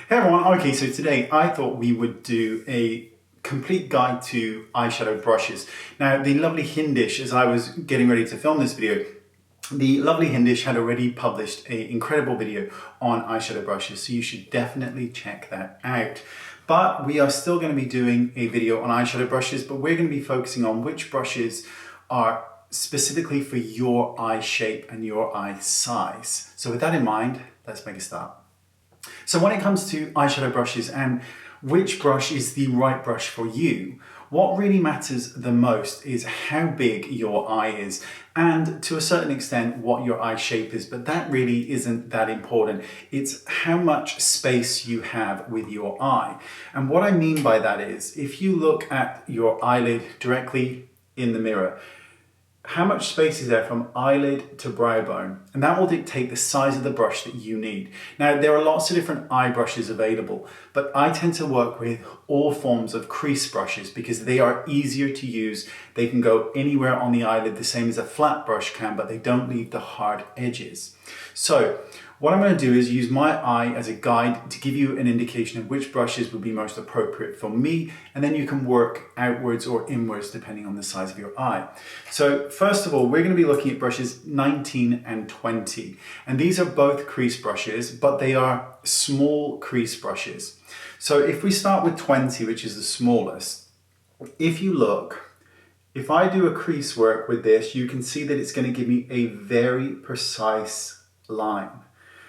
Hey everyone, okay, so today I thought we would do a complete guide to eyeshadow brushes. Now, the lovely Hindish, as I was getting ready to film this video, the lovely Hindish had already published an incredible video on eyeshadow brushes, so you should definitely check that out. But we are still going to be doing a video on eyeshadow brushes, but we're going to be focusing on which brushes are specifically for your eye shape and your eye size. So with that in mind, let's make a start. So when it comes to eyeshadow brushes and which brush is the right brush for you, what really matters the most is how big your eye is and to a certain extent what your eye shape is, but that really isn't that important. It's how much space you have with your eye. And what I mean by that is if you look at your eyelid directly in the mirror, how much space is there from eyelid to brow bone? And that will dictate the size of the brush that you need. Now, there are lots of different eye brushes available, but I tend to work with all forms of crease brushes because they are easier to use. They can go anywhere on the eyelid, the same as a flat brush can, but they don't leave the hard edges. So what I'm going to do is use my eye as a guide to give you an indication of which brushes would be most appropriate for me, and then you can work outwards or inwards depending on the size of your eye. So first of all, we're going to be looking at brushes 19 and 20, and these are both crease brushes, but they are small crease brushes. So if we start with 20, which is the smallest, if you look, if I do a crease work with this, you can see that it's going to give me a very precise line.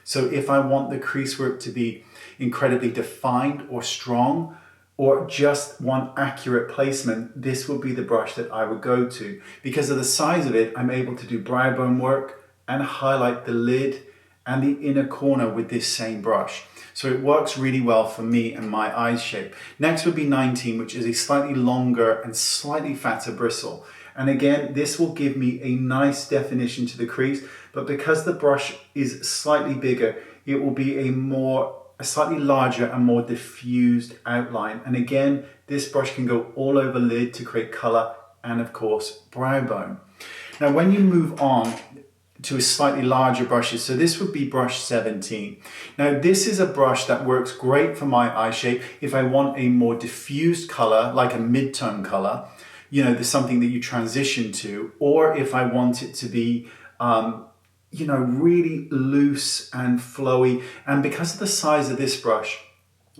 So if I want the crease work to be incredibly defined or strong, or just want accurate placement, this would be the brush that I would go to. Because of the size of it, I'm able to do brow bone work and highlight the lid and the inner corner with this same brush. So it works really well for me and my eye shape. Next would be 19, which is a slightly longer and slightly fatter bristle. And again, this will give me a nice definition to the crease, but because the brush is slightly bigger, it will be a slightly larger and more diffused outline. And again, this brush can go all over lid to create color and of course, brow bone. Now, when you move on to a slightly larger brushes, so this would be brush 17. Now, this is a brush that works great for my eye shape if I want a more diffused color, like a mid-tone color, you know, there's something that you transition to, or if I want it to be, you know, really loose and flowy. And because of the size of this brush,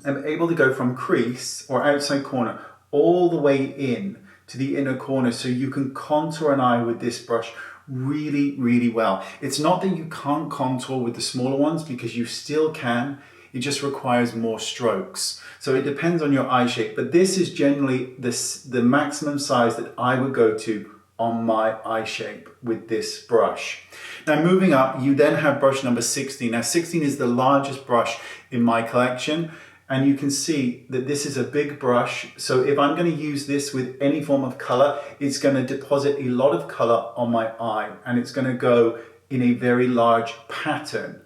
I'm able to go from crease or outside corner all the way in to the inner corner. So you can contour an eye with this brush really, really well. It's not that you can't contour with the smaller ones, because you still can. It just requires more strokes. So it depends on your eye shape, but this is generally the maximum size that I would go to on my eye shape with this brush. Now moving up, you then have brush number 16. Now 16 is the largest brush in my collection, and you can see that this is a big brush. So if I'm going to use this with any form of color, it's going to deposit a lot of color on my eye, and it's going to go in a very large pattern.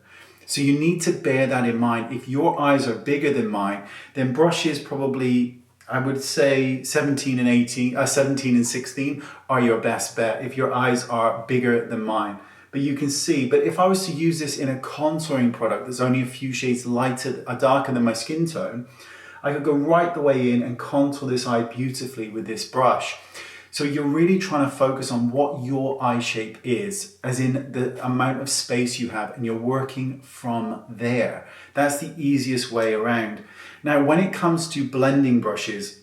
So you need to bear that in mind. If your eyes are bigger than mine, then brushes probably, I would say 17 and 16 are your best bet if your eyes are bigger than mine. But you can see, but if I was to use this in a contouring product that's only a few shades lighter, darker than my skin tone, I could go right the way in and contour this eye beautifully with this brush. So you're really trying to focus on what your eye shape is, as in the amount of space you have, and you're working from there. That's the easiest way around. Now, when it comes to blending brushes,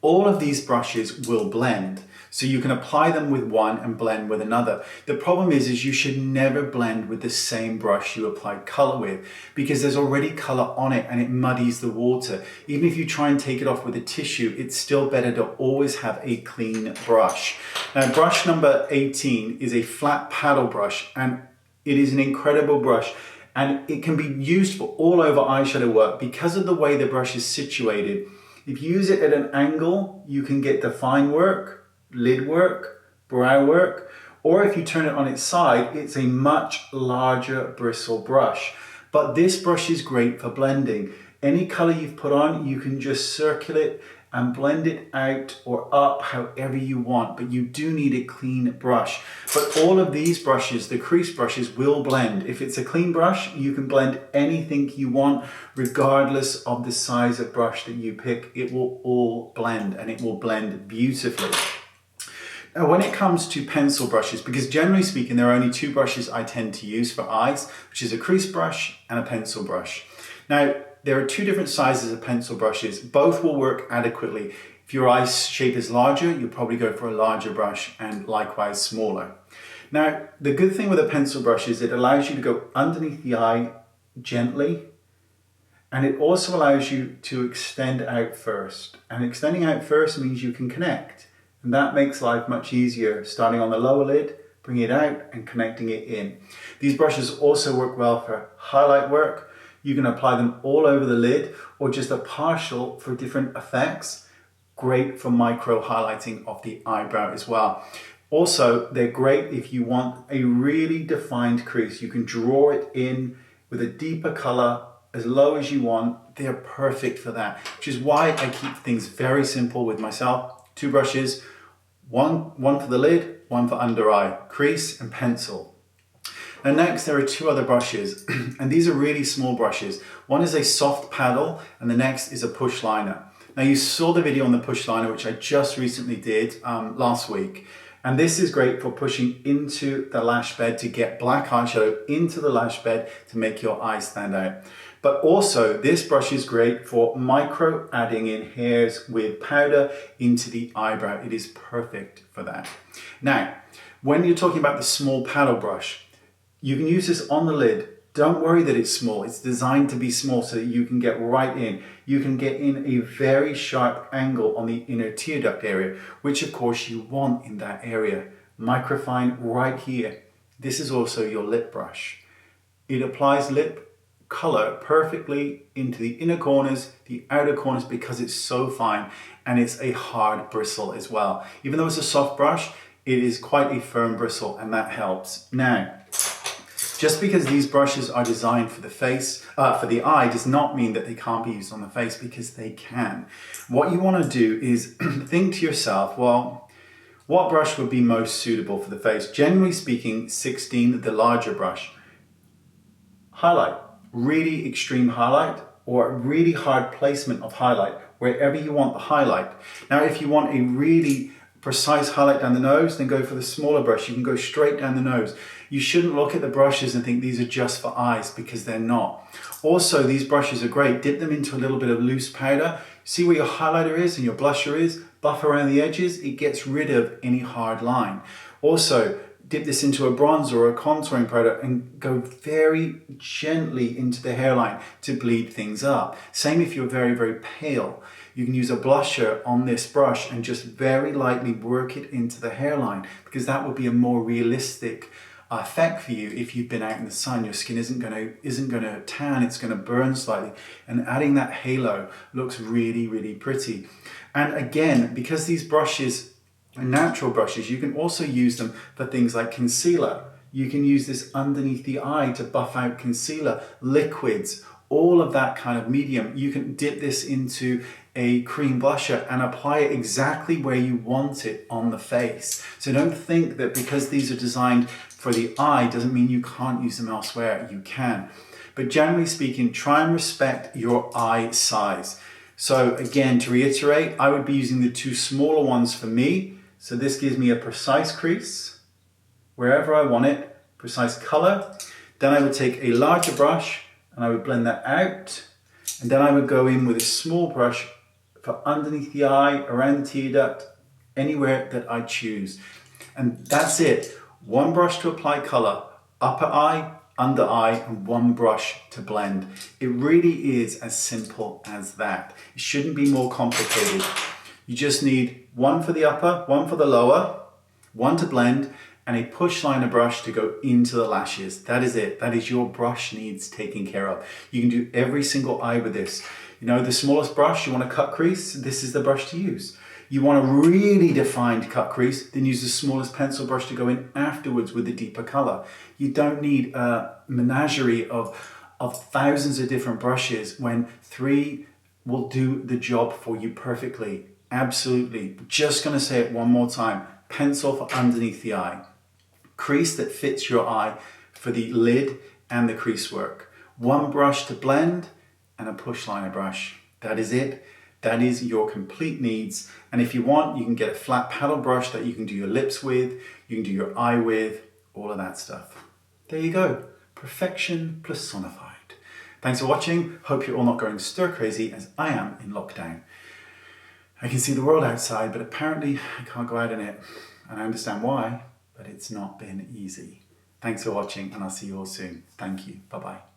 all of these brushes will blend. So you can apply them with one and blend with another. The problem is you should never blend with the same brush you applied color with, because there's already color on it and it muddies the water. Even if you try and take it off with a tissue, it's still better to always have a clean brush. Now, brush number 18 is a flat paddle brush, and it is an incredible brush. And it can be used for all over eyeshadow work because of the way the brush is situated. If you use it at an angle, you can get defined work, lid work, brow work, or if you turn it on its side, it's a much larger bristle brush. But this brush is great for blending. Any color you've put on, you can just circle it and blend it out or up however you want, but you do need a clean brush. But all of these brushes, the crease brushes, will blend. If it's a clean brush, you can blend anything you want, regardless of the size of brush that you pick. It will all blend, and it will blend beautifully. Now, when it comes to pencil brushes, because generally speaking, there are only two brushes I tend to use for eyes, which is a crease brush and a pencil brush. Now, there are two different sizes of pencil brushes. Both will work adequately. If your eye shape is larger, you'll probably go for a larger brush, and likewise smaller. Now, the good thing with a pencil brush is it allows you to go underneath the eye gently, and it also allows you to extend out first. And extending out first means you can connect. And that makes life much easier, starting on the lower lid, bringing it out and connecting it in. These brushes also work well for highlight work. You can apply them all over the lid or just a partial for different effects. Great for micro highlighting of the eyebrow as well. Also, they're great if you want a really defined crease. You can draw it in with a deeper color as low as you want. They're perfect for that, which is why I keep things very simple with myself. Two brushes, one for the lid, one for under eye, crease and pencil. And next there are two other brushes, and these are really small brushes. One is a soft paddle and the next is a push liner. Now you saw the video on the push liner, which I just recently did last week. And this is great for pushing into the lash bed to get black eyeshadow into the lash bed to make your eyes stand out. But also, this brush is great for micro adding in hairs with powder into the eyebrow. It is perfect for that. Now, when you're talking about the small paddle brush, you can use this on the lid. Don't worry that it's small. It's designed to be small so that you can get right in. You can get in a very sharp angle on the inner tear duct area, which of course you want in that area. Microfine right here. This is also your lip brush. It applies lip color perfectly into the inner corners, the outer corners, because it's so fine, and it's a hard bristle as well. Even though it's a soft brush, it is quite a firm bristle, and that helps. Now, just because these brushes are designed for the face, for the eye, does not mean that they can't be used on the face, because they can. What you want to do is think to yourself, well, what brush would be most suitable for the face? Generally speaking, 16, the larger brush. Highlight. Really extreme highlight or really hard placement of highlight wherever you want the highlight. Now, if you want a really precise highlight down the nose, then go for the smaller brush. You can go straight down the nose. You shouldn't look at the brushes and think these are just for eyes, because they're not. Also, these brushes are great. Dip them into a little bit of loose powder. See where your highlighter is and your blusher is. Buff around the edges. It gets rid of any hard line. Also, dip this into a bronzer or a contouring powder and go very gently into the hairline to bleed things up. Same if you're very, very pale. You can use a blusher on this brush and just very lightly work it into the hairline, because that would be a more realistic effect for you. If you've been out in the sun, your skin isn't going to tan, it's going to burn slightly, and adding that halo looks really, really pretty. And again, because these brushes natural brushes, you can also use them for things like concealer. You can use this underneath the eye to buff out concealer, liquids, all of that kind of medium. You can dip this into a cream blusher and apply it exactly where you want it on the face. So don't think that because these are designed for the eye doesn't mean you can't use them elsewhere. You can. But generally speaking, try and respect your eye size. So again, to reiterate, I would be using the two smaller ones for me. So this gives me a precise crease wherever I want it, precise color. Then I would take a larger brush and I would blend that out. And then I would go in with a small brush for underneath the eye, around the tear duct, anywhere that I choose. And that's it. One brush to apply color, upper eye, under eye, and one brush to blend. It really is as simple as that. It shouldn't be more complicated. You just need one for the upper, one for the lower, one to blend, and a push liner brush to go into the lashes. That is it. That is your brush needs taken care of. You can do every single eye with this. You know, the smallest brush, you want to cut crease, this is the brush to use. You want a really defined cut crease, then use the smallest pencil brush to go in afterwards with the deeper color. You don't need a menagerie of thousands of different brushes when 3 will do the job for you perfectly. Absolutely. Just going to say it one more time. Pencil for underneath the eye. Crease that fits your eye for the lid and the crease work. One brush to blend and a push liner brush. That is it. That is your complete needs. And if you want, you can get a flat paddle brush that you can do your lips with, you can do your eye with, all of that stuff. There you go. Perfection personified. Thanks for watching. Hope you're all not going stir crazy as I am in lockdown. I can see the world outside, but apparently I can't go out in it. And I understand why, but it's not been easy. Thanks for watching, and I'll see you all soon. Thank you. Bye-bye.